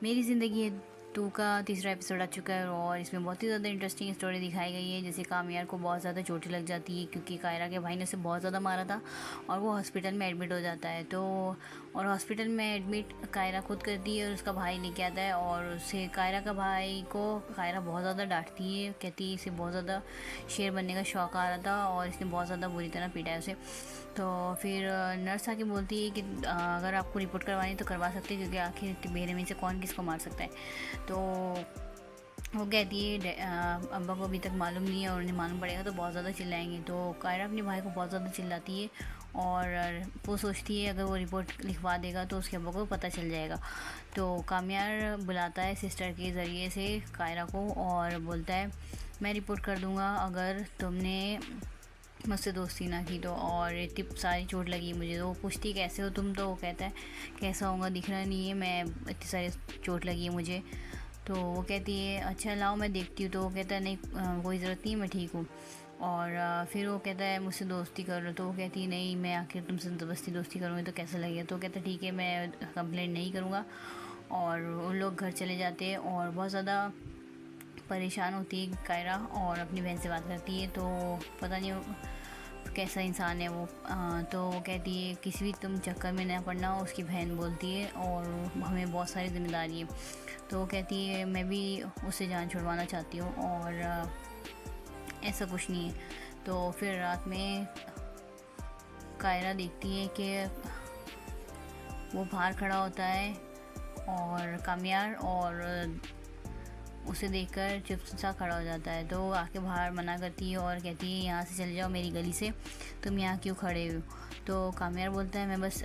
मेरी ज़िंदगी है 2 का तीसरा एपिसोड आ चुका है और इसमें बहुत ही ज़्यादा इंटरेस्टिंग स्टोरी दिखाई गई है। जैसे कामयार को बहुत ज़्यादा चोटें लग जाती है क्योंकि कायरा के भाई ने उसे बहुत ज़्यादा मारा था और वो हॉस्पिटल में एडमिट हो जाता है। तो और हॉस्पिटल में एडमिट कायरा खुद करती है और उसका भाई लेके आता है और उसे कायरा का भाई को कायरा बहुत ज़्यादा डांटती है, कहती है इसे बहुत ज़्यादा शेर बनने का शौक़ आ रहा था और इसने बहुत ज़्यादा बुरी तरह पीटा है उसे। तो फिर नर्स आके बोलती है कि अगर आपको रिपोर्ट करवानी तो करवा सकते हैं क्योंकि आखिर मेरे में से कौन किसको मार सकता है। तो वो कहती है अब्बा को अभी तक मालूम नहीं है और उन्हें मालूम पड़ेगा तो बहुत ज़्यादा चिल्लाएंगे। तो कायरा अपने भाई को बहुत ज़्यादा चिल्लाती है और वो सोचती है अगर वो रिपोर्ट लिखवा देगा तो उसके अब्बा को पता चल जाएगा। तो कामयार बुलाता है सिस्टर के ज़रिए से कायरा को और बोलता है मैं रिपोर्ट कर दूँगा अगर तुमने मुझसे दोस्ती ना की तो। और इतनी सारी चोट लगी मुझे। तो वो पूछती कैसे हो तुम, तो वो कहता है कैसा होगा दिख रहा नहीं है, मैं इतनी सारी चोट लगी है मुझे। तो वो कहती है अच्छा लाओ मैं देखती हूँ। तो वो कहता है नहीं कोई ज़रूरत नहीं, मैं ठीक हूँ। और फिर वो कहता है मुझसे दोस्ती कर लो। तो वो कहती है नहीं मैं आखिर तुमसे ज़बरदस्ती दोस्ती करूँगी तो कैसा लगेगा। तो वो कहता है ठीक है मैं कंप्लेंट नहीं करूँगा। और उन लोग घर चले जाते हैं और बहुत ज़्यादा परेशान होती है कायरा और अपनी बहन से बात करती है। तो पता नहीं कैसा इंसान है वो। तो वो कहती है किसी भी तुम चक्कर में ना पड़ना, उसकी बहन बोलती है, और हमें बहुत सारी जिम्मेदारी है। तो वो कहती है मैं भी उससे जान छुड़वाना चाहती हूँ और ऐसा कुछ नहीं है। तो फिर रात में कायरा देखती है कि वो बाहर खड़ा होता है और कामयार और उसे देखकर चुपचाप खड़ा हो जाता है। तो वो आके बाहर मना करती है और कहती है यहाँ से चले जाओ मेरी गली से, तुम यहाँ क्यों खड़े हो। तो कामयार बोलता है मैं बस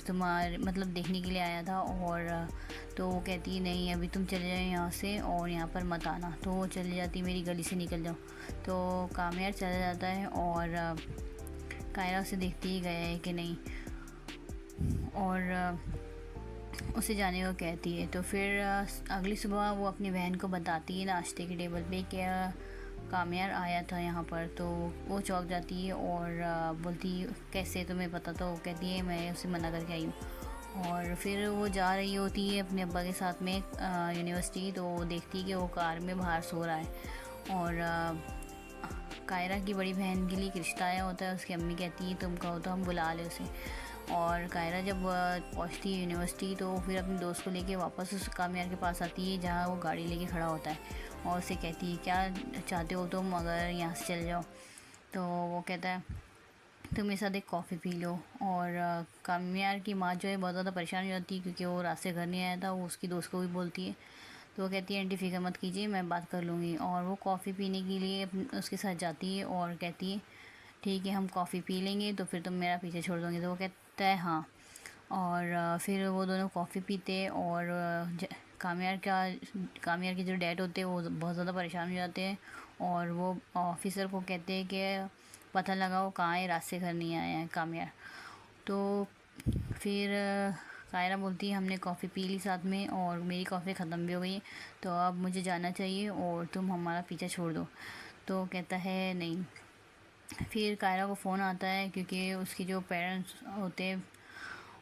तुम्हारे मतलब देखने के लिए आया था। और तो वो कहती है नहीं अभी तुम चले जाओ यहाँ से और यहाँ पर मत आना। तो वो चले जाती है मेरी गली से निकल जाओ। तो कामयार चला जाता है और कायरा उसे देखती ही गया है कि नहीं और उसे जाने को कहती है। तो फिर अगली सुबह वो अपनी बहन को बताती है नाश्ते के टेबल पे कि कामयार आया था यहाँ पर। तो वो चौंक जाती है और बोलती कैसे तुम्हें पता। तो वो कहती है मैं उसे मना करके आई हूँ। और फिर वो जा रही होती है अपने अब्बा के साथ में यूनिवर्सिटी। तो वो देखती है कि वो कार में बाहर सो रहा है और कायरा की बड़ी बहन के लिए एक रिश्ता आया होता है। उसकी अम्मी कहती है तुम कहो तो हम बुला ले उसे। और कायरा जब पहुंचती है यूनिवर्सिटी तो फिर अपने दोस्त को लेके वापस उस कामयार के पास आती है जहाँ वो गाड़ी लेके खड़ा होता है और उसे कहती है क्या चाहते हो तुम अगर यहाँ से चले जाओ। तो वो कहता है तुम मेरे साथ एक कॉफ़ी पी लो। और कामयार की माँ जो है बहुत ज़्यादा परेशान हो जाती है क्योंकि वो रात से घर नहीं आया था। वो उसकी दोस्त को भी बोलती है। तो वो कहती है आंटी फिक्र मत कीजिए मैं बात कर लूँगी। और वो कॉफ़ी पीने के लिए उसके साथ जाती है और कहती है ठीक है हम कॉफ़ी पी लेंगे तो फिर तुम मेरा पीछे छोड़ दोगे। तो वो कहता है हाँ। और फिर वो दोनों कॉफ़ी पीते हैं और कामयार के जो डैड होते हैं वो बहुत ज़्यादा परेशान हो जाते हैं और वो ऑफिसर को कहते हैं कि पता लगाओ कहाँ है, रात से घर नहीं आया है कामयार। तो फिर कायरा बोलती है हमने कॉफ़ी पी ली साथ में और मेरी कॉफ़ी ख़त्म भी हो गई तो अब मुझे जाना चाहिए और तुम हमारा पीछा छोड़ दो। तो कहता है नहीं। फिर कायरा को फ़ोन आता है क्योंकि उसके जो पेरेंट्स होते हैं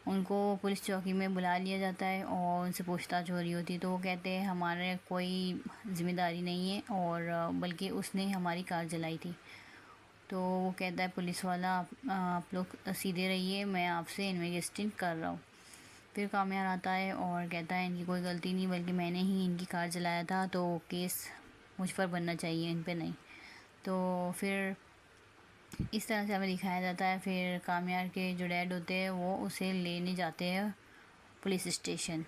उनको पुलिस चौकी में बुला लिया जाता है और उनसे पूछताछ हो रही होती है। तो वो कहते हैं हमारे कोई ज़िम्मेदारी नहीं है और बल्कि उसने हमारी कार जलाई थी। तो वो कहता है पुलिस वाला आप लोग सीधे रहिए, मैं आपसे इन्वेस्टिगेशन कर रहा हूँ। फिर कामयार आता है और कहता है इनकी कोई गलती नहीं बल्कि मैंने ही इनकी कार जलाया था तो केस मुझ पर बनना चाहिए इन पे नहीं। तो फिर इस तरह से हमें दिखाया जाता है। फिर कामयार के जो डैड होते हैं वो उसे लेने जाते हैं पुलिस स्टेशन।